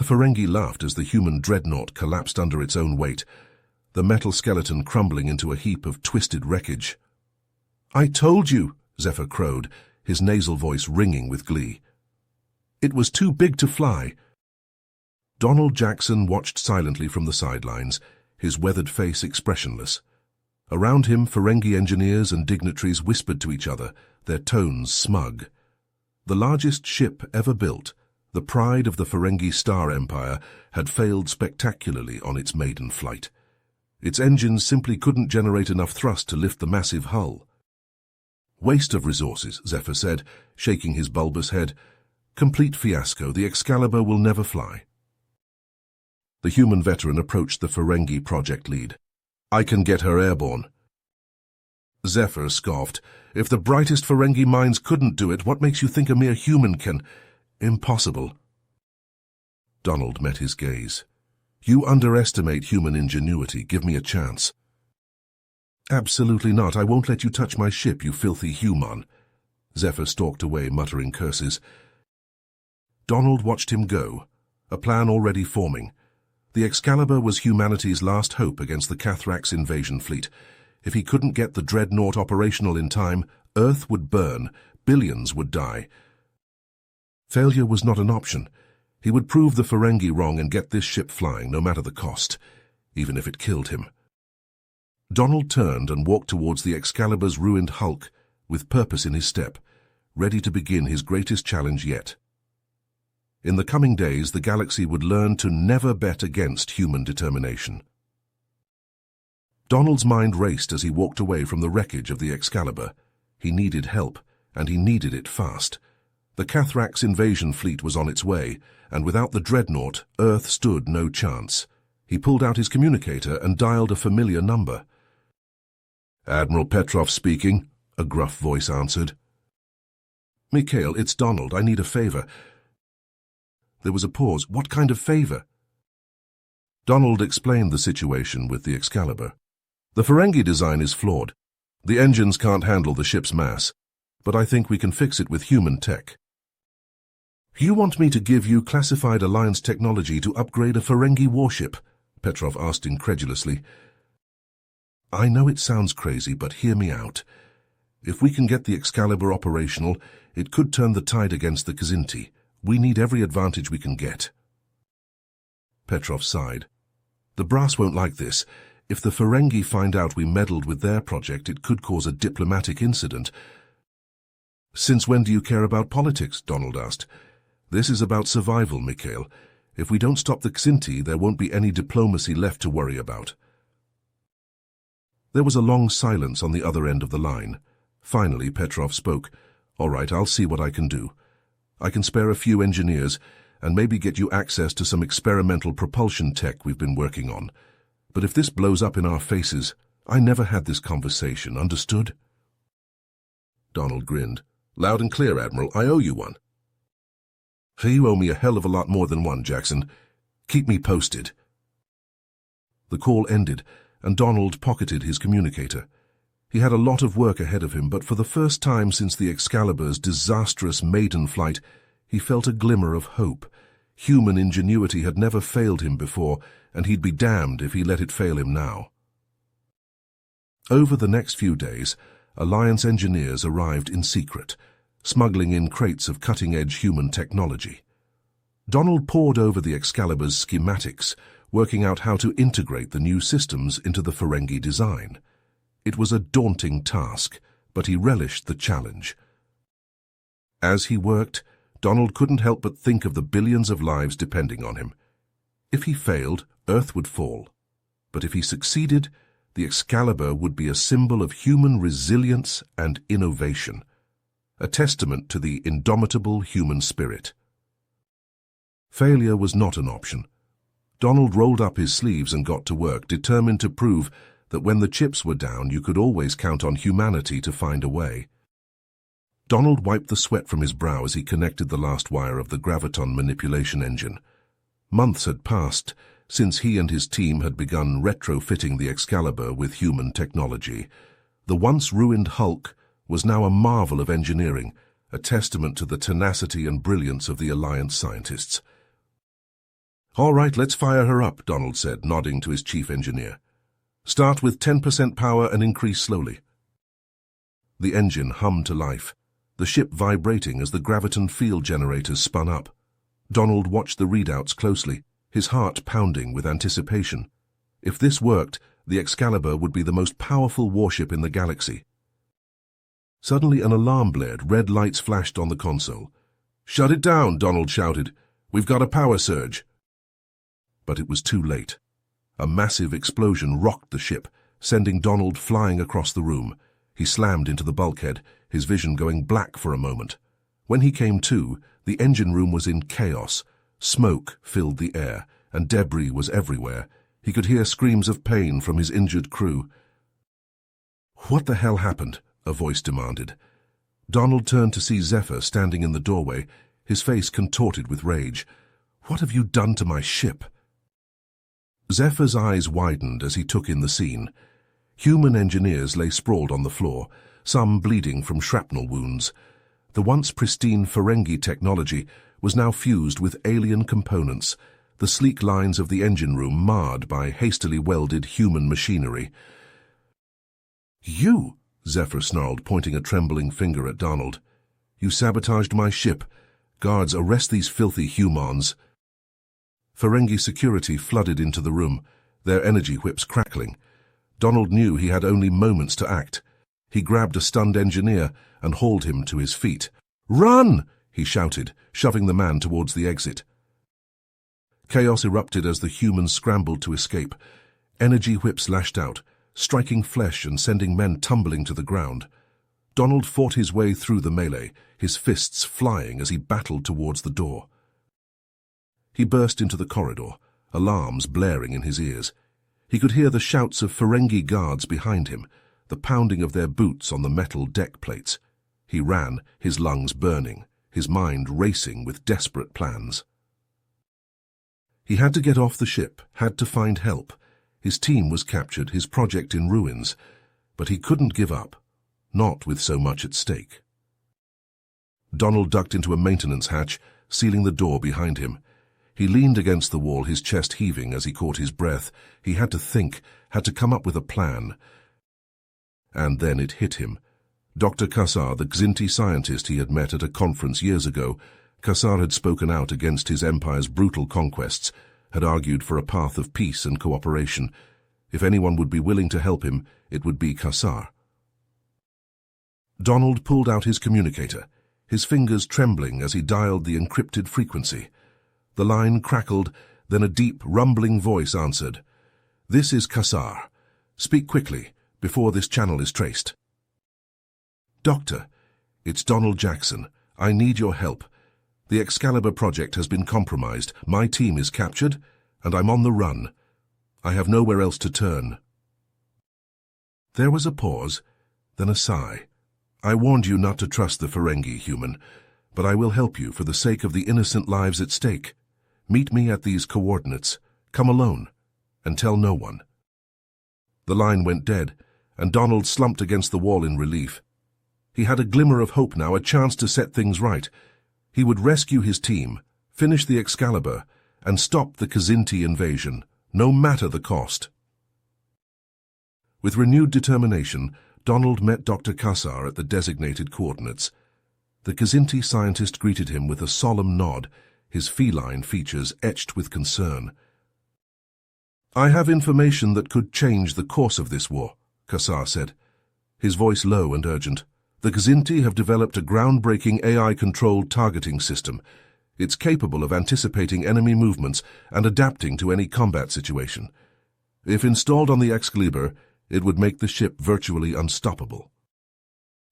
Ferengi laughed as the human Dreadnought collapsed under its own weight, the metal skeleton crumbling into a heap of twisted wreckage. "I told you," Zephyr crowed, his nasal voice ringing with glee. "It was too big to fly." Donald Jackson watched silently from the sidelines, his weathered face expressionless. Around him, Ferengi engineers and dignitaries whispered to each other, their tones smug. The largest ship ever built, the pride of the Ferengi Star Empire, had failed spectacularly on its maiden flight. Its engines simply couldn't generate enough thrust to lift the massive hull. "Waste of resources," Zephyr said, shaking his bulbous head. "Complete fiasco. The Excalibur will never fly." The human veteran approached the Ferengi project lead. "I can get her airborne." Zephyr scoffed. "If the brightest Ferengi minds couldn't do it, what makes you think a mere human can—" "Impossible." Donald met his gaze. "You underestimate human ingenuity. Give me a chance." "Absolutely not. I won't let you touch my ship, you filthy human." Zephyr stalked away, muttering curses. Donald watched him go, a plan already forming. The Excalibur was humanity's last hope against the Cathrax invasion fleet. If he couldn't get the Dreadnought operational in time, Earth would burn, billions would die. Failure was not an option. He would prove the Ferengi wrong and get this ship flying, no matter the cost, even if it killed him. Donald turned and walked towards the Excalibur's ruined hulk, with purpose in his step, ready to begin his greatest challenge yet. In the coming days, the galaxy would learn to never bet against human determination. Donald's mind raced as he walked away from the wreckage of the Excalibur. He needed help, and he needed it fast. The Cathrax invasion fleet was on its way, and without the Dreadnought, Earth stood no chance. He pulled out his communicator and dialed a familiar number. "Admiral Petrov speaking," a gruff voice answered. "Mikhail, it's Donald. I need a favor." There was a pause. "What kind of favor?" Donald explained the situation with the Excalibur. "The Ferengi design is flawed. The engines can't handle the ship's mass, but I think we can fix it with human tech." "You want me to give you classified Alliance technology to upgrade a Ferengi warship?" Petrov asked incredulously. "I know it sounds crazy, but hear me out. If we can get the Excalibur operational, it could turn the tide against the Kzinti. We need every advantage we can get." Petrov sighed. "The brass won't like this. If the Ferengi find out we meddled with their project, it could cause a diplomatic incident." "Since when do you care about politics?" Donald asked. "This is about survival, Mikhail. If we don't stop the Kzinti, there won't be any diplomacy left to worry about." There was a long silence on the other end of the line. Finally, Petrov spoke. "All right, I'll see what I can do. I can spare a few engineers and maybe get you access to some experimental propulsion tech we've been working on. But if this blows up in our faces, I never had this conversation, understood?" Donald grinned. "Loud and clear, Admiral. I owe you one." "You owe me a hell of a lot more than one, Jackson. Keep me posted." The call ended, and Donald pocketed his communicator. He had a lot of work ahead of him, but for the first time since the Excalibur's disastrous maiden flight, he felt a glimmer of hope. Human ingenuity had never failed him before, and he'd be damned if he let it fail him now. Over the next few days, Alliance engineers arrived in secret, smuggling in crates of cutting-edge human technology. Donald pored over the Excalibur's schematics, working out how to integrate the new systems into the Ferengi design. It was a daunting task, but he relished the challenge. As he worked, Donald couldn't help but think of the billions of lives depending on him. If he failed, Earth would fall. But if he succeeded, the Excalibur would be a symbol of human resilience and innovation, a testament to the indomitable human spirit. Failure was not an option. Donald rolled up his sleeves and got to work, determined to prove that when the chips were down, you could always count on humanity to find a way. Donald wiped the sweat from his brow as he connected the last wire of the graviton manipulation engine. Months had passed since he and his team had begun retrofitting the Excalibur with human technology. The once ruined hulk was now a marvel of engineering, a testament to the tenacity and brilliance of the Alliance scientists. All right, let's fire her up, Donald said, nodding to his chief engineer. Start with 10% power and increase slowly. The engine hummed to life, the ship vibrating as the graviton field generators spun up. Donald watched the readouts closely, his heart pounding with anticipation. If this worked, the Excalibur would be the most powerful warship in the galaxy. Suddenly an alarm blared, red lights flashed on the console. "Shut it down," Donald shouted. "We've got a power surge." But it was too late. A massive explosion rocked the ship, sending Donald flying across the room. He slammed into the bulkhead, his vision going black for a moment. When he came to, the engine room was in chaos. Smoke filled the air, and debris was everywhere. He could hear screams of pain from his injured crew. "What the hell happened?" a voice demanded. Donald turned to see Zephyr standing in the doorway, his face contorted with rage. "What have you done to my ship?" Zephyr's eyes widened as he took in the scene. Human engineers lay sprawled on the floor, some bleeding from shrapnel wounds. The once pristine Ferengi technology was now fused with alien components, the sleek lines of the engine room marred by hastily welded human machinery. "You!" Zephyr snarled, pointing a trembling finger at Donald. "You sabotaged my ship. Guards, arrest these filthy humans." Ferengi security flooded into the room, their energy whips crackling. Donald knew he had only moments to act. He grabbed a stunned engineer and hauled him to his feet. "Run!" he shouted, shoving the man towards the exit. Chaos erupted as the humans scrambled to escape. Energy whips lashed out, striking flesh and sending men tumbling to the ground. Donald fought his way through the melee, his fists flying as he battled towards the door. He burst into the corridor, alarms blaring in his ears. He could hear the shouts of Ferengi guards behind him, the pounding of their boots on the metal deck plates. He ran, his lungs burning, his mind racing with desperate plans. He had to get off the ship, had to find help. His team was captured, his project in ruins, but he couldn't give up, not with so much at stake. Donald ducked into a maintenance hatch, sealing the door behind him. He leaned against the wall, his chest heaving as he caught his breath. He had to think, had to come up with a plan. And then it hit him. Dr. Kassar, the Xinti scientist he had met at a conference years ago, Kassar had spoken out against his empire's brutal conquests, had argued for a path of peace and cooperation. If anyone would be willing to help him, it would be Kassar. Donald pulled out his communicator, his fingers trembling as he dialed the encrypted frequency. The line crackled, then a deep, rumbling voice answered. "This is Kassar. Speak quickly, before this channel is traced." "Doctor, it's Donald Jackson. I need your help. The Excalibur project has been compromised, my team is captured, and I'm on the run. I have nowhere else to turn." There was a pause, then a sigh. "I warned you not to trust the Ferengi, human, but I will help you for the sake of the innocent lives at stake. Meet me at these coordinates. Come alone, and tell no one." The line went dead, and Donald slumped against the wall in relief. He had a glimmer of hope now, a chance to set things right. He would rescue his team, finish the Excalibur, and stop the Kzinti invasion, no matter the cost. With renewed determination, Donald met Dr. Kassar at the designated coordinates. The Kzinti scientist greeted him with a solemn nod, his feline features etched with concern. "I have information that could change the course of this war," Kassar said, his voice low and urgent. "The Kzinti have developed a groundbreaking AI-controlled targeting system. It's capable of anticipating enemy movements and adapting to any combat situation. If installed on the Excalibur, it would make the ship virtually unstoppable."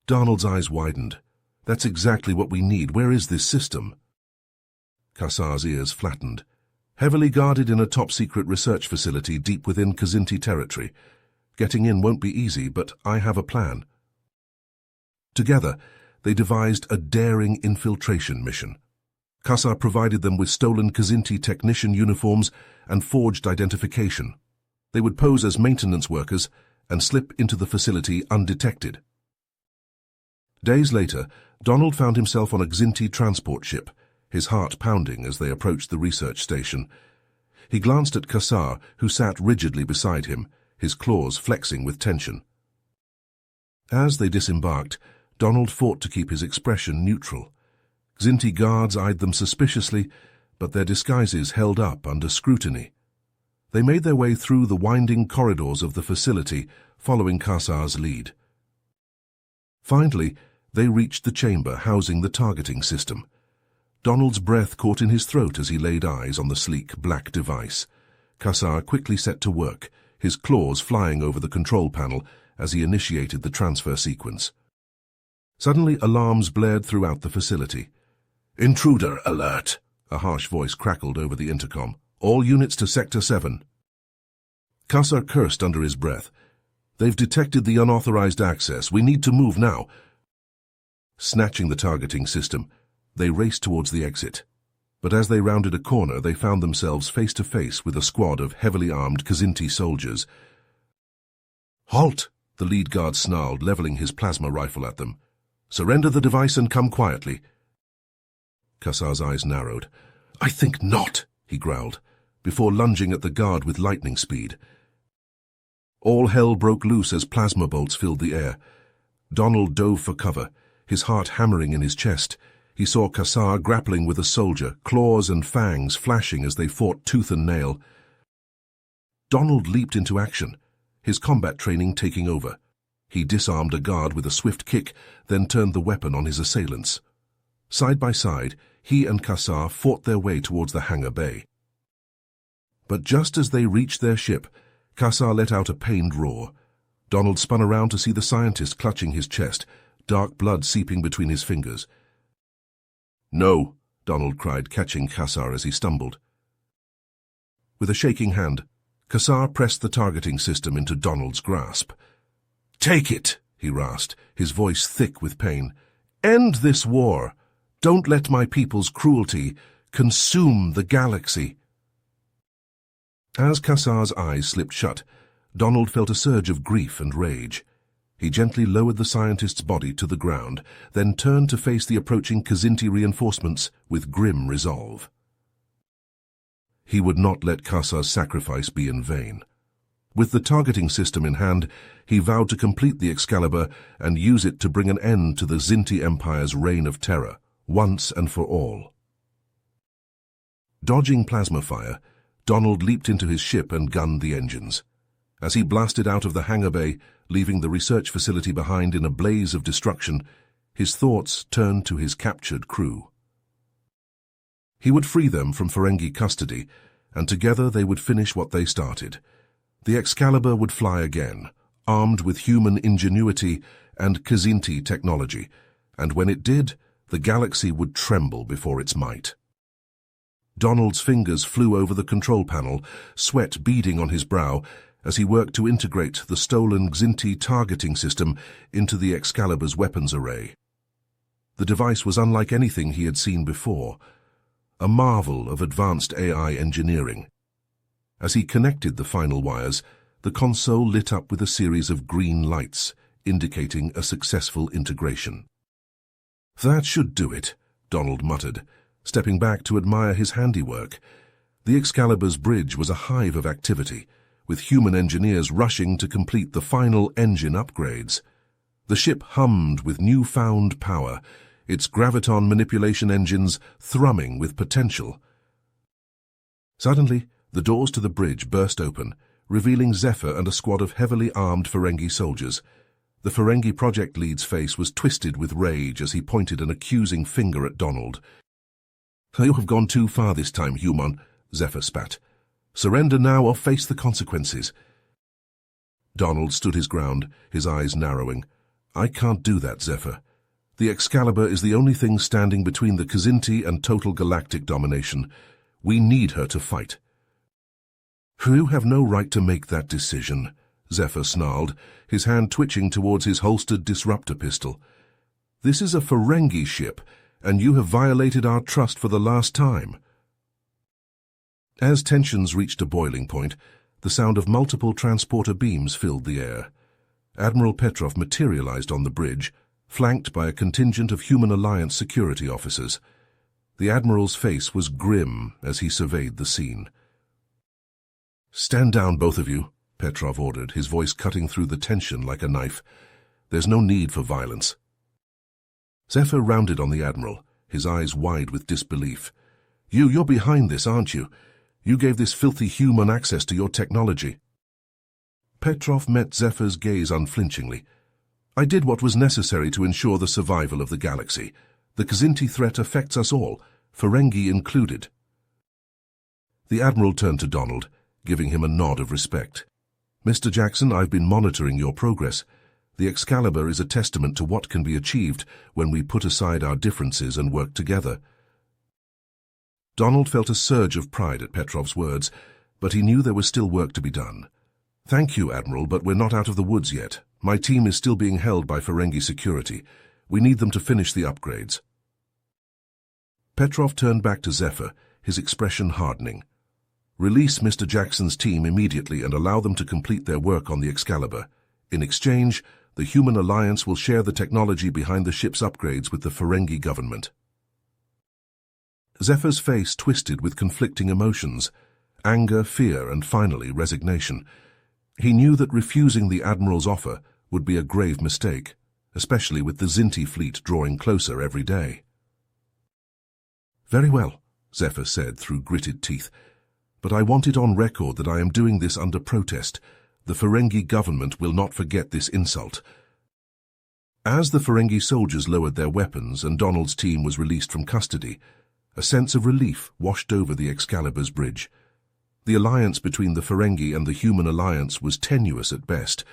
Donald's eyes widened. "That's exactly what we need. Where is this system?" Kassar's ears flattened. "Heavily guarded in a top-secret research facility deep within Kzinti territory. Getting in won't be easy, but I have a plan." Together, they devised a daring infiltration mission. Kassar provided them with stolen Kzinti technician uniforms and forged identification. They would pose as maintenance workers and slip into the facility undetected. Days later, Donald found himself on a Kzinti transport ship, his heart pounding as they approached the research station. He glanced at Kassar, who sat rigidly beside him, his claws flexing with tension. As they disembarked, Donald fought to keep his expression neutral. Xinti guards eyed them suspiciously, but their disguises held up under scrutiny. They made their way through the winding corridors of the facility, following Kassar's lead. Finally, they reached the chamber housing the targeting system. Donald's breath caught in his throat as he laid eyes on the sleek black device. Kassar quickly set to work, his claws flying over the control panel as he initiated the transfer sequence. Suddenly, alarms blared throughout the facility. "Intruder alert!" a harsh voice crackled over the intercom. "All units to Sector 7. Kassar cursed under his breath. "They've detected the unauthorized access. We need to move now." Snatching the targeting system, they raced towards the exit. But as they rounded a corner, they found themselves face to face with a squad of heavily armed Xinti soldiers. "Halt!" the lead guard snarled, leveling his plasma rifle at them. "Surrender the device and come quietly." Kassar's eyes narrowed. "I think not," he growled, before lunging at the guard with lightning speed. All hell broke loose as plasma bolts filled the air. Donald dove for cover, his heart hammering in his chest. He saw Kassar grappling with a soldier, claws and fangs flashing as they fought tooth and nail. Donald leaped into action, his combat training taking over. He disarmed a guard with a swift kick, then turned the weapon on his assailants. Side by side, he and Kassar fought their way towards the hangar bay. But just as they reached their ship, Kassar let out a pained roar. Donald spun around to see the scientist clutching his chest, dark blood seeping between his fingers. "No," Donald cried, catching Kassar as he stumbled. With a shaking hand, Kassar pressed the targeting system into Donald's grasp. "Take it," he rasped, his voice thick with pain. "End this war. Don't let my people's cruelty consume the galaxy." As Kassar's eyes slipped shut, Donald felt a surge of grief and rage. He gently lowered the scientist's body to the ground, then turned to face the approaching Xinti reinforcements with grim resolve. He would not let Kassar's sacrifice be in vain. With the targeting system in hand, he vowed to complete the Excalibur and use it to bring an end to the Xinti Empire's reign of terror, once and for all. Dodging plasma fire, Donald leaped into his ship and gunned the engines. As he blasted out of the hangar bay, leaving the research facility behind in a blaze of destruction, his thoughts turned to his captured crew. He would free them from Ferengi custody, and together they would finish what they started. The Excalibur would fly again, armed with human ingenuity and Xinti technology, and when it did, the galaxy would tremble before its might. Donald's fingers flew over the control panel, sweat beading on his brow, as he worked to integrate the stolen Xinti targeting system into the Excalibur's weapons array. The device was unlike anything he had seen before, a marvel of advanced AI engineering. As he connected the final wires, the console lit up with a series of green lights, indicating a successful integration. "That should do it," Donald muttered, stepping back to admire his handiwork. The Excalibur's bridge was a hive of activity, with human engineers rushing to complete the final engine upgrades. The ship hummed with newfound power, its graviton manipulation engines thrumming with potential. Suddenly, the doors to the bridge burst open, revealing Zephyr and a squad of heavily armed Ferengi soldiers. The Ferengi project lead's face was twisted with rage as he pointed an accusing finger at Donald. "You have gone too far this time, human," Zephyr spat. "Surrender now or face the consequences." Donald stood his ground, his eyes narrowing. "I can't do that, Zephyr. The Excalibur is the only thing standing between the Xinti and total galactic domination. We need her to fight." "You have no right to make that decision," Zephyr snarled, his hand twitching towards his holstered disruptor pistol. "This is a Ferengi ship, and you have violated our trust for the last time." As tensions reached a boiling point, the sound of multiple transporter beams filled the air. Admiral Petrov materialized on the bridge, flanked by a contingent of Human Alliance security officers. The Admiral's face was grim as he surveyed the scene. Stand down, both of you, Petrov ordered, his voice cutting through the tension like a knife. There's no need for violence. Zephyr rounded on the Admiral, his eyes wide with disbelief. You're behind this, aren't you? You gave this filthy human access to your technology. Petrov met Zephyr's gaze unflinchingly. I did what was necessary to ensure the survival of the galaxy. The Kzinti threat affects us all, Ferengi included. The Admiral turned to Donald, giving him a nod of respect. Mr. Jackson, I've been monitoring your progress. The Excalibur is a testament to what can be achieved when we put aside our differences and work together. Donald felt a surge of pride at Petrov's words, but he knew there was still work to be done. Thank you, Admiral, but we're not out of the woods yet. My team is still being held by Ferengi security. We need them to finish the upgrades. Petrov turned back to Zephyr, his expression hardening. Release Mr. Jackson's team immediately and allow them to complete their work on the Excalibur. In exchange, the Human Alliance will share the technology behind the ship's upgrades with the Ferengi government. Zephyr's face twisted with conflicting emotions, anger, fear, and finally resignation. He knew that refusing the Admiral's offer would be a grave mistake, especially with the Kzinti fleet drawing closer every day. Very well, Zephyr said through gritted teeth, but I want it on record that I am doing this under protest. The Ferengi government will not forget this insult. As the Ferengi soldiers lowered their weapons and Donald's team was released from custody, a sense of relief washed over the Excalibur's bridge. The alliance between the Ferengi and the Human Alliance was tenuous at best,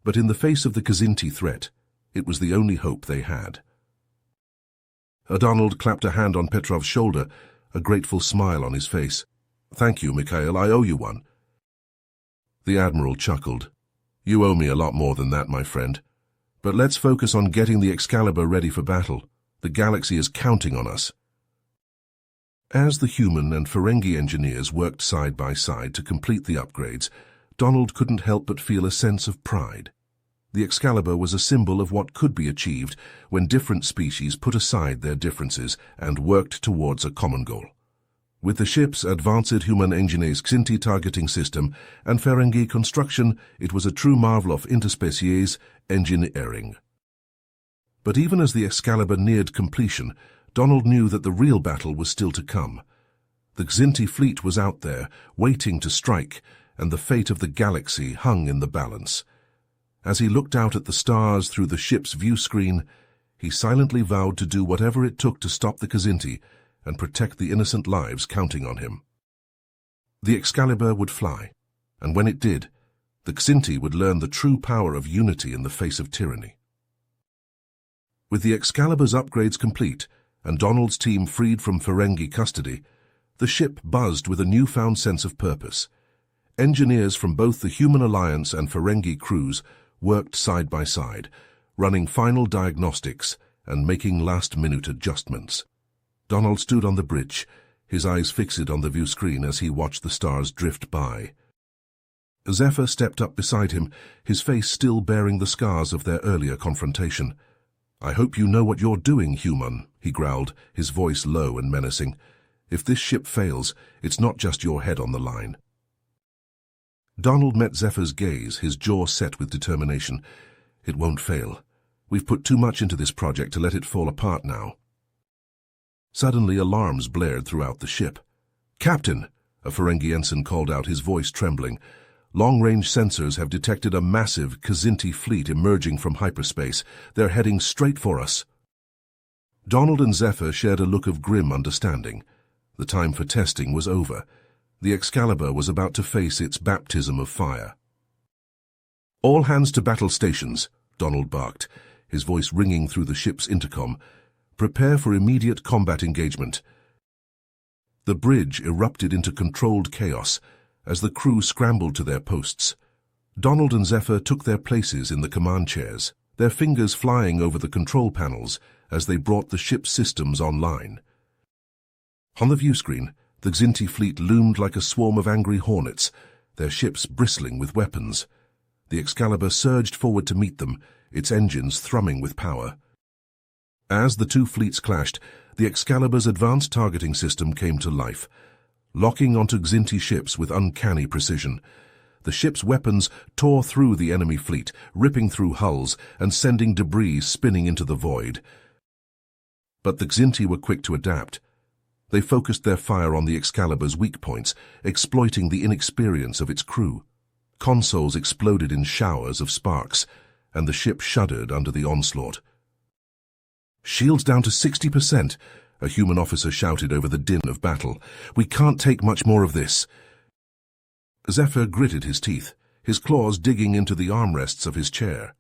but in the face of the Kzinti threat, it was the only hope they had. Donald clapped a hand on Petrov's shoulder, a grateful smile on his face. Thank you, Mikhail, I owe you one. The Admiral chuckled. You owe me a lot more than that, my friend. But let's focus on getting the Excalibur ready for battle. The galaxy is counting on us. As the human and Ferengi engineers worked side by side to complete the upgrades, Donald couldn't help but feel a sense of pride. The Excalibur was a symbol of what could be achieved when different species put aside their differences and worked towards a common goal. With the ship's advanced human engineers Kzinti targeting system and Ferengi construction, it was a true marvel of interspecies engineering. But even as the Excalibur neared completion, Donald knew that the real battle was still to come. The Kzinti fleet was out there, waiting to strike, and the fate of the galaxy hung in the balance. As he looked out at the stars through the ship's view screen, he silently vowed to do whatever it took to stop the Kzinti and protect the innocent lives counting on him. The Excalibur would fly, and when it did, the Kzinti would learn the true power of unity in the face of tyranny. With the Excalibur's upgrades complete, and Donald's team freed from Ferengi custody, the ship buzzed with a newfound sense of purpose. Engineers from both the Human Alliance and Ferengi crews worked side by side, running final diagnostics and making last-minute adjustments. Donald stood on the bridge, his eyes fixed on the view screen as he watched the stars drift by. Zephyr stepped up beside him, his face still bearing the scars of their earlier confrontation. I hope you know what you're doing, human, he growled, his voice low and menacing. If this ship fails, it's not just your head on the line. Donald met Zephyr's gaze, his jaw set with determination. It won't fail. We've put too much into this project to let it fall apart now. Suddenly alarms blared throughout the ship. Captain, a Ferengi ensign called out, his voice trembling. Long-range sensors have detected a massive Kzinti fleet emerging from hyperspace. They're heading straight for us. Donald and Zephyr shared a look of grim understanding. The time for testing was over. The Excalibur was about to face its baptism of fire. All hands to battle stations, Donald barked, his voice ringing through the ship's intercom. Prepare for immediate combat engagement. The bridge erupted into controlled chaos as the crew scrambled to their posts. Donald and Zephyr took their places in the command chairs, their fingers flying over the control panels as they brought the ship's systems online. On the view screen, the Kzinti fleet loomed like a swarm of angry hornets, their ships bristling with weapons. The Excalibur surged forward to meet them, its engines thrumming with power. As the two fleets clashed, the Excalibur's advanced targeting system came to life. locking onto Xinti ships with uncanny precision. The ship's weapons tore through the enemy fleet, ripping through hulls and sending debris spinning into the void. But the Xinti were quick to adapt. They focused their fire on the Excalibur's weak points, exploiting the inexperience of its crew. Consoles exploded in showers of sparks, and the ship shuddered under the onslaught. "Shields down to 60%, a human officer shouted over the din of battle. "We can't take much more of this." Zephyr gritted his teeth, his claws digging into the armrests of his chair.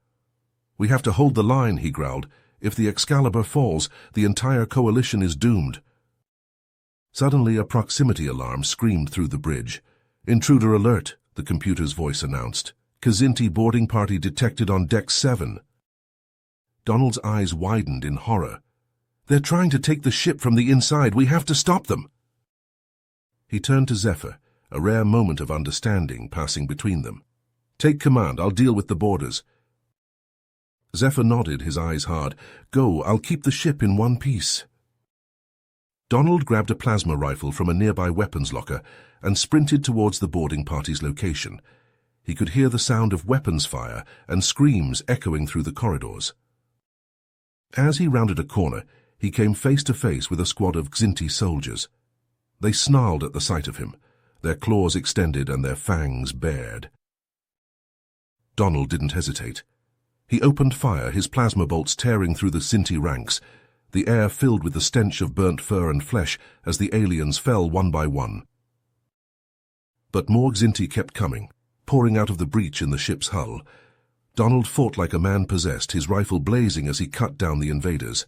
"We have to hold the line," he growled. "If the Excalibur falls, the entire coalition is doomed." Suddenly a proximity alarm screamed through the bridge. "Intruder alert," the computer's voice announced. "Xinti boarding party detected on deck 7. Donald's eyes widened in horror. "They're trying to take the ship from the inside. We have to stop them." He turned to Zephyr, a rare moment of understanding passing between them. "Take command. I'll deal with the boarders." Zephyr nodded, his eyes hard. "Go. I'll keep the ship in one piece." Donald grabbed a plasma rifle from a nearby weapons locker and sprinted towards the boarding party's location. He could hear the sound of weapons fire and screams echoing through the corridors. As he rounded a corner, he came face to face with a squad of Xinti soldiers. They snarled at the sight of him, their claws extended and their fangs bared. Donald didn't hesitate. He opened fire, his plasma bolts tearing through the Xinti ranks, the air filled with the stench of burnt fur and flesh as the aliens fell one by one. But more Xinti kept coming, pouring out of the breach in the ship's hull. Donald fought like a man possessed, his rifle blazing as he cut down the invaders.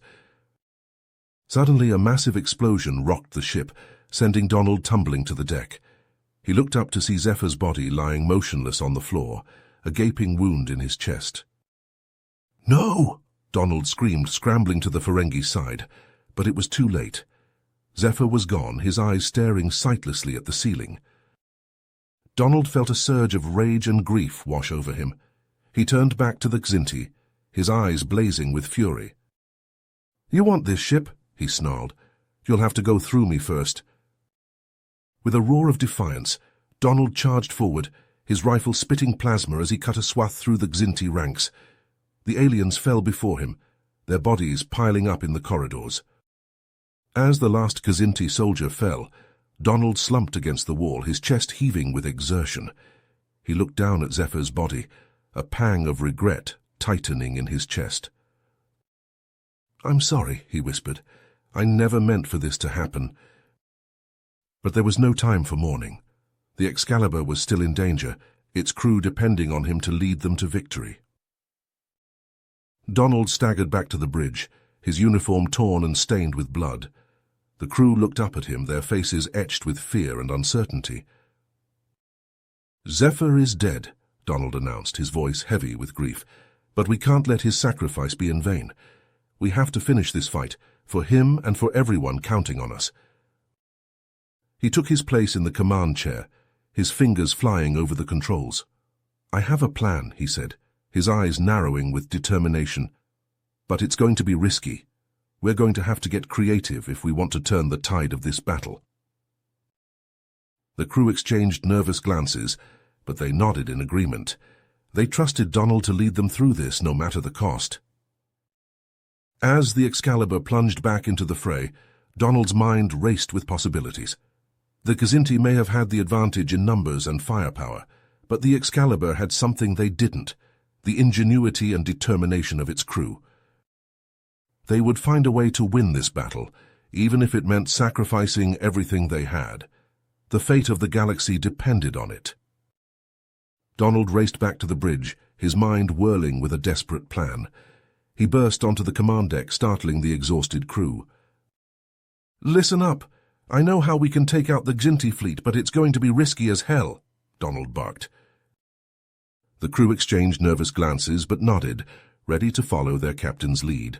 Suddenly a massive explosion rocked the ship, sending Donald tumbling to the deck. He looked up to see Zephyr's body lying motionless on the floor, a gaping wound in his chest. "No!" Donald screamed, scrambling to the Ferengi's side, but it was too late. Zephyr was gone, his eyes staring sightlessly at the ceiling. Donald felt a surge of rage and grief wash over him. He turned back to the Xinti, his eyes blazing with fury. "You want this ship?" he snarled. "You'll have to go through me first." With a roar of defiance, Donald charged forward, his rifle spitting plasma as he cut a swath through the Xinti ranks. The aliens fell before him, their bodies piling up in the corridors. As the last Xinti soldier fell, Donald slumped against the wall, his chest heaving with exertion. He looked down at Zephyr's body, a pang of regret tightening in his chest. "I'm sorry," he whispered. "I never meant for this to happen." But there was no time for mourning. The Excalibur was still in danger, its crew depending on him to lead them to victory. Donald staggered back to the bridge, his uniform torn and stained with blood. The crew looked up at him, their faces etched with fear and uncertainty. "Zephyr is dead," Donald announced, his voice heavy with grief. "But we can't let his sacrifice be in vain. We have to finish this fight, for him and for everyone counting on us." He took his place in the command chair, his fingers flying over the controls. "I have a plan," he said, his eyes narrowing with determination. "But it's going to be risky. We're going to have to get creative if we want to turn the tide of this battle." The crew exchanged nervous glances, but they nodded in agreement. They trusted Donald to lead them through this, no matter the cost. As the Excalibur plunged back into the fray, Donald's mind raced with possibilities. The Xinti may have had the advantage in numbers and firepower, but the Excalibur had something they didn't: the ingenuity and determination of its crew. They would find a way to win this battle, even if it meant sacrificing everything they had. The fate of the galaxy depended on it. Donald raced back to the bridge, his mind whirling with a desperate plan. He burst onto the command deck, startling the exhausted crew. "Listen up. I know how we can take out the Xinti fleet, but it's going to be risky as hell," Donald barked. The crew exchanged nervous glances but nodded, ready to follow their captain's lead.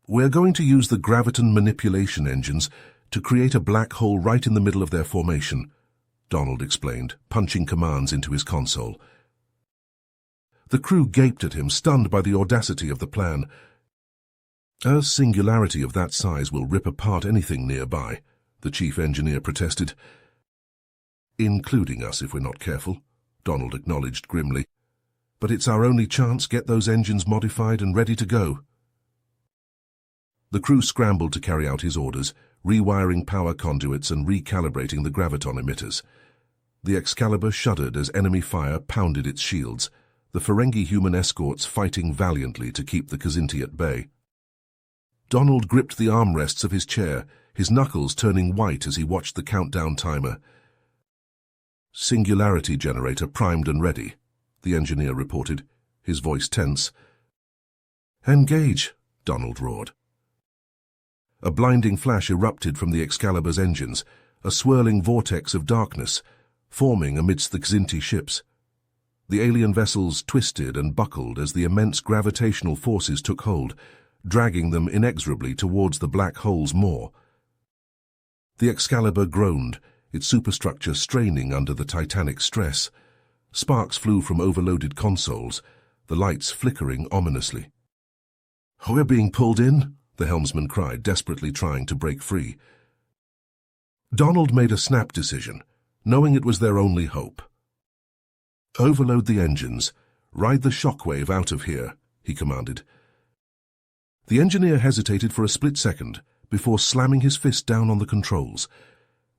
"We're going to use the graviton manipulation engines to create a black hole right in the middle of their formation," Donald explained, punching commands into his console. The crew gaped at him, stunned by the audacity of the plan. "A singularity of that size will rip apart anything nearby," the chief engineer protested. "Including us if we're not careful," Donald acknowledged grimly. "But it's our only chance. Get those engines modified and ready to go." The crew scrambled to carry out his orders, rewiring power conduits and recalibrating the graviton emitters. The Excalibur shuddered as enemy fire pounded its shields, the Ferengi human escorts fighting valiantly to keep the Kzinti at bay. Donald gripped the armrests of his chair, his knuckles turning white as he watched the countdown timer. "Singularity generator primed and ready," the engineer reported, his voice tense. "Engage," Donald roared. A blinding flash erupted from the Excalibur's engines, a swirling vortex of darkness, forming amidst the Kzinti ships. The alien vessels twisted and buckled as the immense gravitational forces took hold, dragging them inexorably towards the black hole's maw. The Excalibur groaned, its superstructure straining under the titanic stress. Sparks flew from overloaded consoles, the lights flickering ominously. "We're being pulled in," the helmsman cried, desperately trying to break free. Donald made a snap decision, knowing it was their only hope. "Overload the engines. Ride the shockwave out of here," he commanded. The engineer hesitated for a split second before slamming his fist down on the controls.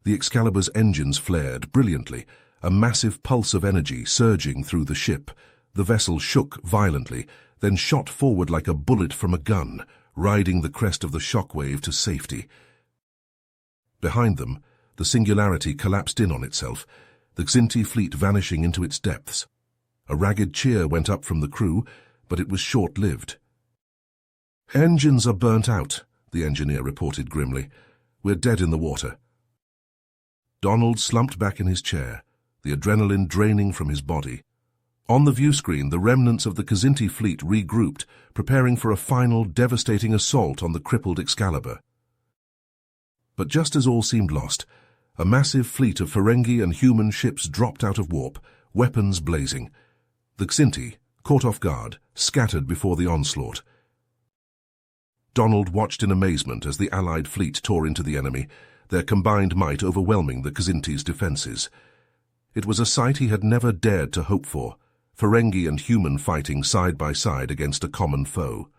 The Excalibur's engines flared brilliantly, a massive pulse of energy surging through the ship. The vessel shook violently, then shot forward like a bullet from a gun, riding the crest of the shockwave to safety. Behind them, the Singularity collapsed in on itself, the Kzinti fleet vanishing into its depths. A ragged cheer went up from the crew, but it was short-lived. "Engines are burnt out," the engineer reported grimly. "We're dead in the water." Donald slumped back in his chair, the adrenaline draining from his body. On the viewscreen, the remnants of the Kzinti fleet regrouped, preparing for a final, devastating assault on the crippled Excalibur. But just as all seemed lost, a massive fleet of Ferengi and human ships dropped out of warp, weapons blazing. The Kzinti, caught off guard, scattered before the onslaught. Donald watched in amazement as the Allied fleet tore into the enemy, their combined might overwhelming the Kzinti's defenses. It was a sight he had never dared to hope for, Ferengi and human fighting side by side against a common foe.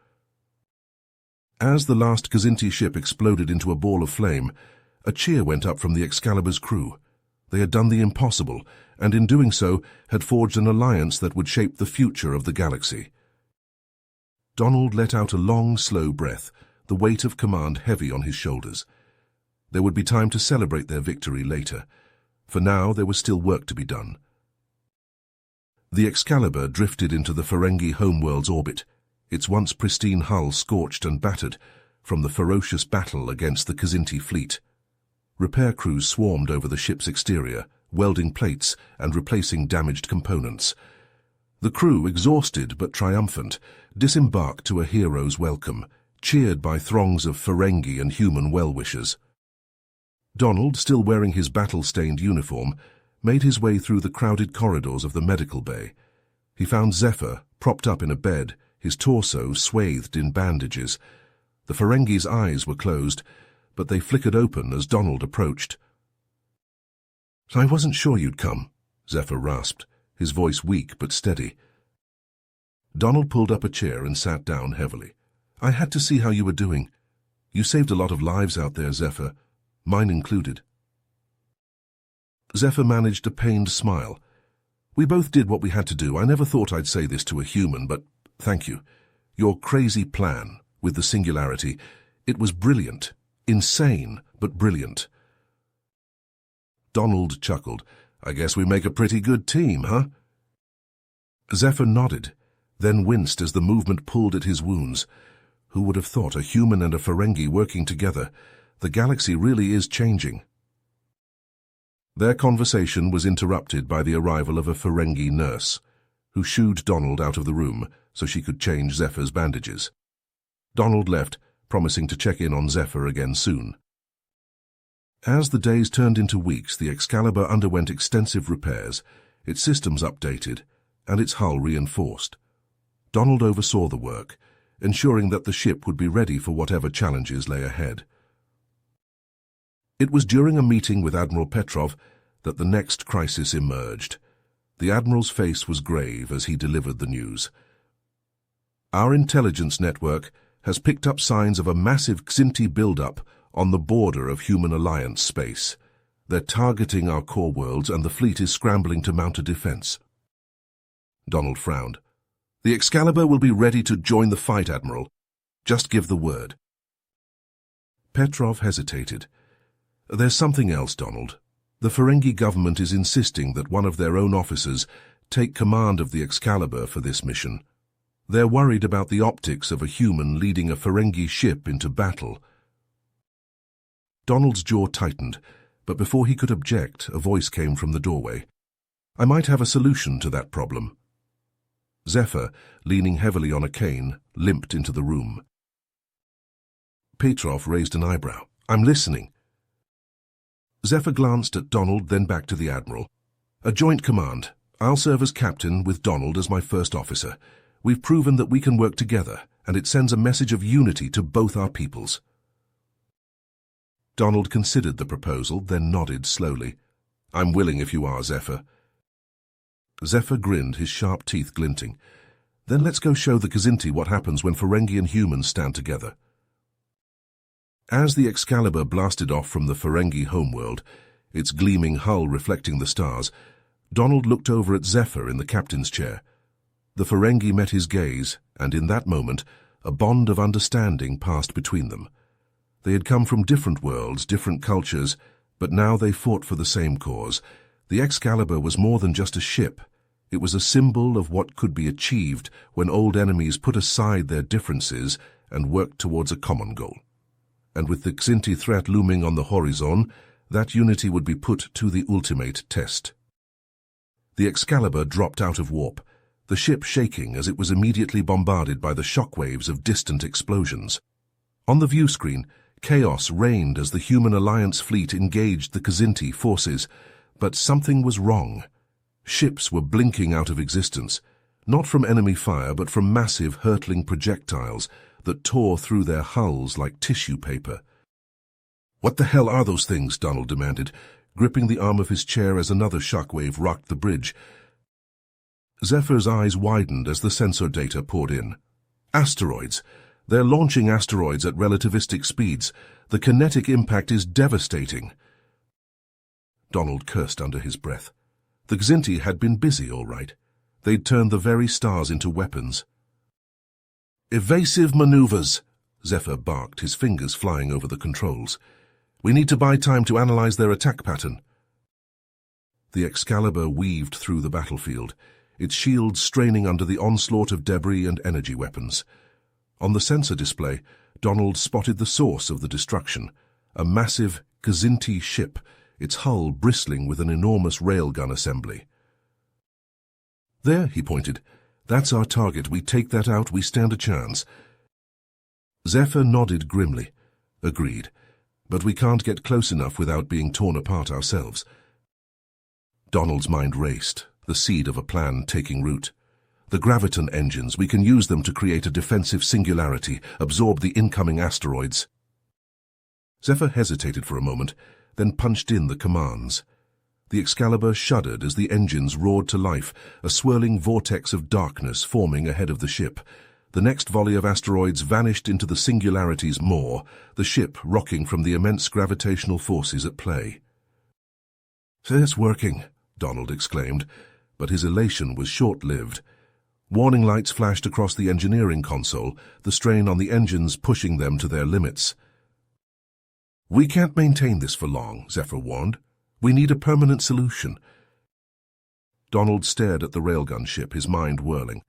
As the last Kzinti ship exploded into a ball of flame, a cheer went up from the Excalibur's crew. They had done the impossible, and in doing so had forged an alliance that would shape the future of the galaxy. Donald let out a long, slow breath, the weight of command heavy on his shoulders. There would be time to celebrate their victory later. For now, there was still work to be done. The Excalibur drifted into the Ferengi homeworld's orbit, its once pristine hull scorched and battered from the ferocious battle against the Kzinti fleet. Repair crews swarmed over the ship's exterior, welding plates and replacing damaged components. The crew, exhausted but triumphant, disembarked to a hero's welcome, cheered by throngs of Ferengi and human well-wishers. Donald, still wearing his battle-stained uniform, made his way through the crowded corridors of the medical bay. He found Zephyr propped up in a bed, his torso swathed in bandages. The Ferengi's eyes were closed, but they flickered open as Donald approached. "I wasn't sure you'd come," Zephyr rasped, his voice weak but steady. Donald pulled up a chair and sat down heavily. "I had to see how you were doing. You saved a lot of lives out there, Zephyr, mine included." Zephyr managed a pained smile. "We both did what we had to do. I never thought I'd say this to a human, but thank you. Your crazy plan, with the Singularity, it was brilliant. Insane, but brilliant." Donald chuckled. "I guess we make a pretty good team, huh?" Zephyr nodded, then winced as the movement pulled at his wounds. Who would have thought a human and a Ferengi working together? The galaxy really is changing. Their conversation was interrupted by the arrival of a Ferengi nurse, who shooed Donald out of the room so she could change Zephyr's bandages. Donald left, promising to check in on Zephyr again soon. As the days turned into weeks, the Excalibur underwent extensive repairs, its systems updated, and its hull reinforced. Donald oversaw the work, ensuring that the ship would be ready for whatever challenges lay ahead. It was during a meeting with Admiral Petrov that the next crisis emerged. The Admiral's face was grave as he delivered the news. Our intelligence network has picked up signs of a massive Xinti buildup on the border of Human Alliance space. They're targeting our core worlds, and the fleet is scrambling to mount a defense. Donald frowned. The Excalibur will be ready to join the fight, Admiral. Just give the word. Petrov hesitated. There's something else, Donald. The Ferengi government is insisting that one of their own officers take command of the Excalibur for this mission. They're worried about the optics of a human leading a Ferengi ship into battle. Donald's jaw tightened, but before he could object, a voice came from the doorway. I might have a solution to that problem. Zephyr, leaning heavily on a cane, limped into the room. Petrov raised an eyebrow. I'm listening. Zephyr glanced at Donald, then back to the Admiral. A joint command. I'll serve as captain with Donald as my first officer. We've proven that we can work together, and it sends a message of unity to both our peoples. Donald considered the proposal, then nodded slowly. I'm willing if you are, Zephyr. Zephyr grinned, his sharp teeth glinting. Then let's go show the Xinti what happens when Ferengi and humans stand together. As the Excalibur blasted off from the Ferengi homeworld, its gleaming hull reflecting the stars, Donald looked over at Zephyr in the captain's chair. The Ferengi met his gaze, and in that moment, a bond of understanding passed between them. They had come from different worlds, different cultures, but now they fought for the same cause. The Excalibur was more than just a ship. It was a symbol of what could be achieved when old enemies put aside their differences and worked towards a common goal. And with the Xinti threat looming on the horizon, that unity would be put to the ultimate test. The Excalibur dropped out of warp, the ship shaking as it was immediately bombarded by the shockwaves of distant explosions. On the view screen, chaos reigned as the Human Alliance fleet engaged the Xinti forces, but something was wrong. Ships were blinking out of existence, not from enemy fire but from massive hurtling projectiles that tore through their hulls like tissue paper. What the hell are those things? Donald demanded, gripping the arm of his chair as another shockwave rocked the bridge. Zephyr's eyes widened as the sensor data poured in. Asteroids. They're launching asteroids at relativistic speeds. The kinetic impact is devastating. Donald cursed under his breath. The Xinti had been busy, all right. They'd turned the very stars into weapons. Evasive maneuvers, Zephyr barked, his fingers flying over the controls. We need to buy time to analyze their attack pattern. The Excalibur weaved through the battlefield, its shields straining under the onslaught of debris and energy weapons. On the sensor display, Donald spotted the source of the destruction, a massive Xinti ship, its hull bristling with an enormous railgun assembly. There, he pointed. That's our target. We take that out, we stand a chance. Zephyr nodded grimly. Agreed. But we can't get close enough without being torn apart ourselves. Donald's mind raced, the seed of a plan taking root. The graviton engines, we can use them to create a defensive singularity, absorb the incoming asteroids. Zephyr hesitated for a moment, then punched in the commands. The Excalibur shuddered as the engines roared to life, a swirling vortex of darkness forming ahead of the ship. The next volley of asteroids vanished into the singularity's maw, the ship rocking from the immense gravitational forces at play. "It's working," Donald exclaimed, but his elation was short-lived. Warning lights flashed across the engineering console, the strain on the engines pushing them to their limits. "We can't maintain this for long," Zephyr warned. "We need a permanent solution." Donald stared at the railgun ship, his mind whirling.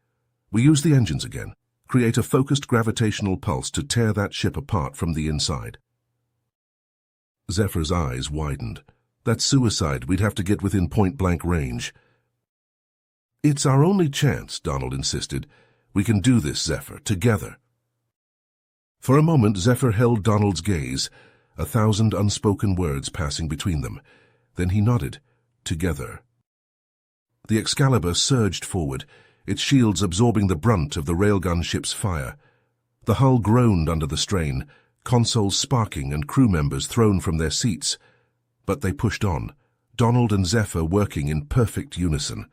"We use the engines again. Create a focused gravitational pulse to tear that ship apart from the inside." Zephyr's eyes widened. "That's suicide. We'd have to get within point-blank range." "It's our only chance," Donald insisted. "We can do this, Zephyr, together." For a moment, Zephyr held Donald's gaze, 1,000 unspoken words passing between them. Then he nodded. Together. The Excalibur surged forward, its shields absorbing the brunt of the railgun ship's fire. The hull groaned under the strain, consoles sparking and crew members thrown from their seats. But they pushed on, Donald and Zephyr working in perfect unison,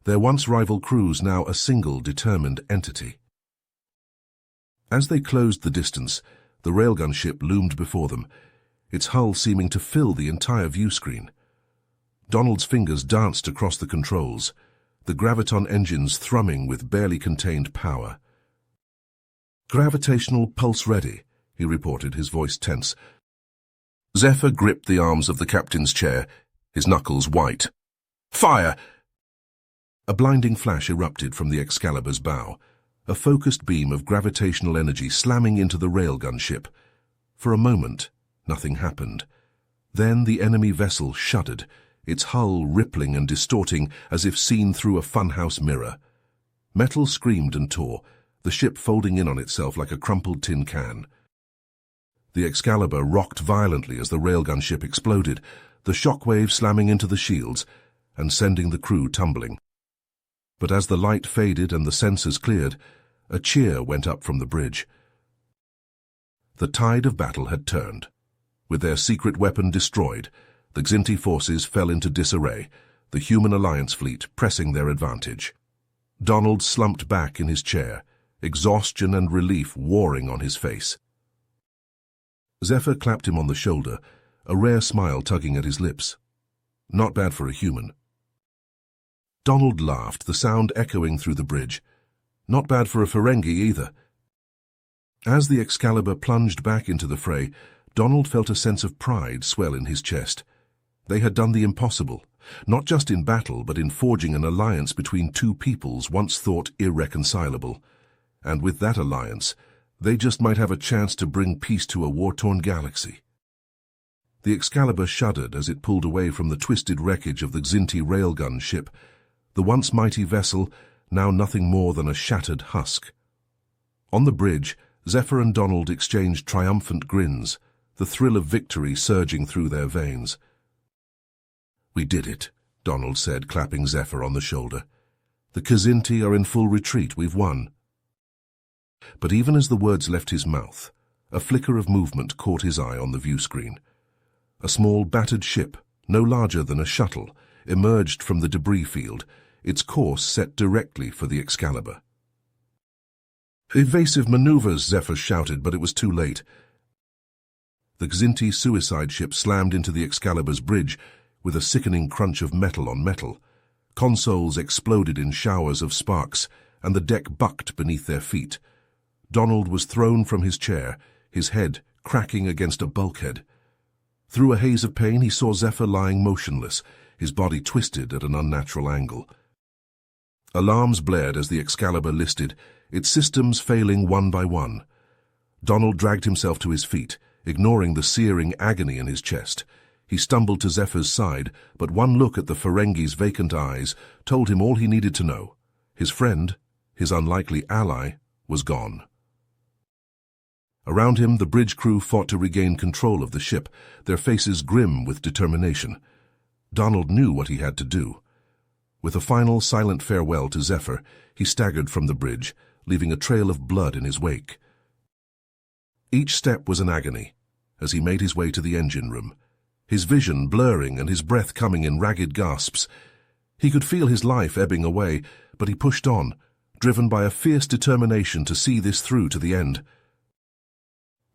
their once rival crews now a single determined entity. As they closed the distance, the railgun ship loomed before them, its hull seeming to fill the entire view screen. Donald's fingers danced across the controls, the graviton engines thrumming with barely contained power. "Gravitational pulse ready," he reported, his voice tense. Zephyr gripped the arms of the captain's chair, his knuckles white. "Fire!" A blinding flash erupted from the Excalibur's bow, a focused beam of gravitational energy slamming into the railgun ship. For a moment, nothing happened. Then the enemy vessel shuddered, its hull rippling and distorting as if seen through a funhouse mirror. Metal screamed and tore, the ship folding in on itself like a crumpled tin can. The Excalibur rocked violently as the railgun ship exploded, the shockwave slamming into the shields and sending the crew tumbling. But as the light faded and the sensors cleared, a cheer went up from the bridge. The tide of battle had turned. With their secret weapon destroyed, the Xinti forces fell into disarray, the human alliance fleet pressing their advantage. Donald slumped back in his chair, exhaustion and relief warring on his face. Zephyr clapped him on the shoulder, a rare smile tugging at his lips. Not bad for a human. Donald laughed, the sound echoing through the bridge. Not bad for a Ferengi either. As the Excalibur plunged back into the fray, Donald felt a sense of pride swell in his chest. They had done the impossible, not just in battle, but in forging an alliance between two peoples once thought irreconcilable. And with that alliance, they just might have a chance to bring peace to a war-torn galaxy. The Excalibur shuddered as it pulled away from the twisted wreckage of the Xinti railgun ship, the once mighty vessel, now nothing more than a shattered husk. On the bridge, Zephyr and Donald exchanged triumphant grins, the thrill of victory surging through their veins. "We did it," Donald said, clapping Zephyr on the shoulder. "The Kzinti are in full retreat. We've won." But even as the words left his mouth, a flicker of movement caught his eye on the view screen. A small battered ship, no larger than a shuttle, emerged from the debris field, its course set directly for the Excalibur. "Evasive maneuvers," Zephyr shouted, but it was too late. The Xinti suicide ship slammed into the Excalibur's bridge with a sickening crunch of metal on metal. Consoles exploded in showers of sparks, and the deck bucked beneath their feet. Donald was thrown from his chair, his head cracking against a bulkhead. Through a haze of pain, he saw Zephyr lying motionless, his body twisted at an unnatural angle. Alarms blared as the Excalibur listed, its systems failing one by one. Donald dragged himself to his feet, ignoring the searing agony in his chest. He stumbled to Zephyr's side, but one look at the Ferengi's vacant eyes told him all he needed to know. His friend, his unlikely ally, was gone. Around him, the bridge crew fought to regain control of the ship, their faces grim with determination. Donald knew what he had to do. With a final silent farewell to Zephyr, he staggered from the bridge, leaving a trail of blood in his wake. Each step was an agony, as he made his way to the engine room, his vision blurring and his breath coming in ragged gasps. He could feel his life ebbing away, but he pushed on, driven by a fierce determination to see this through to the end.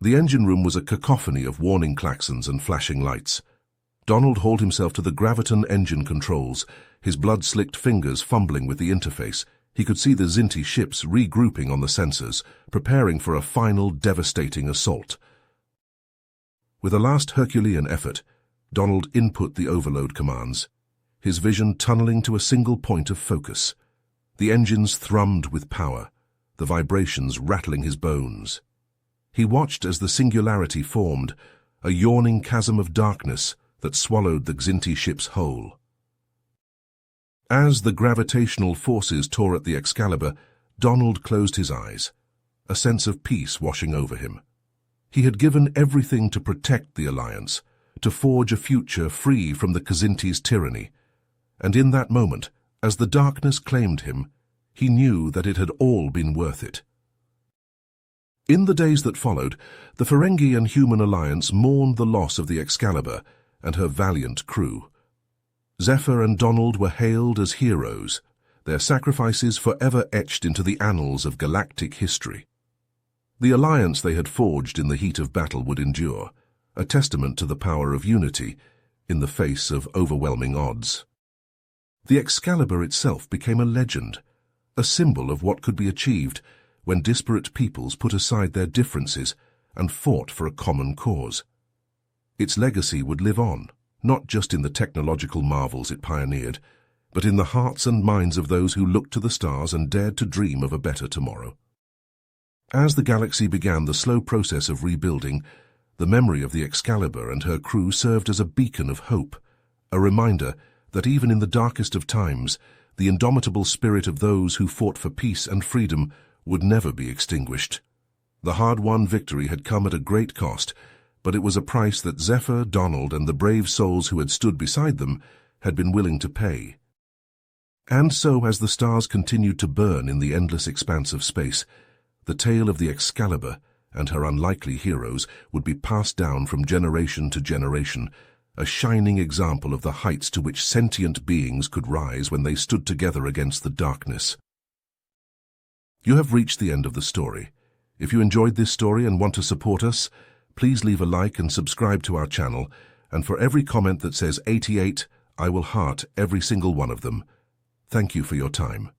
The engine room was a cacophony of warning klaxons and flashing lights. Donald hauled himself to the graviton engine controls, his blood-slicked fingers fumbling with the interface. He could see the Xinti ships regrouping on the sensors, preparing for a final devastating assault. With a last Herculean effort, Donald input the overload commands, his vision tunneling to a single point of focus. The engines thrummed with power, the vibrations rattling his bones. He watched as the singularity formed, a yawning chasm of darkness that swallowed the Xinti ship's whole. As the gravitational forces tore at the Excalibur, Donald closed his eyes, a sense of peace washing over him. He had given everything to protect the Alliance, to forge a future free from the Kzinti's tyranny, and in that moment, as the darkness claimed him, he knew that it had all been worth it. In the days that followed, the Ferengi and human alliance mourned the loss of the Excalibur and her valiant crew. Zephyr and Donald were hailed as heroes, their sacrifices forever etched into the annals of galactic history. The alliance they had forged in the heat of battle would endure, a testament to the power of unity in the face of overwhelming odds. The Excalibur itself became a legend, a symbol of what could be achieved when disparate peoples put aside their differences and fought for a common cause. Its legacy would live on, not just in the technological marvels it pioneered, but in the hearts and minds of those who looked to the stars and dared to dream of a better tomorrow. As the galaxy began the slow process of rebuilding, the memory of the Excalibur and her crew served as a beacon of hope, a reminder that even in the darkest of times, the indomitable spirit of those who fought for peace and freedom would never be extinguished. The hard-won victory had come at a great cost, but it was a price that Zephyr, Donald, and the brave souls who had stood beside them had been willing to pay. And so, as the stars continued to burn in the endless expanse of space, the tale of the Excalibur and her unlikely heroes would be passed down from generation to generation, a shining example of the heights to which sentient beings could rise when they stood together against the darkness. You have reached the end of the story. If you enjoyed this story and want to support us, please leave a like and subscribe to our channel, and for every comment that says 88, I will heart every single one of them. Thank you for your time.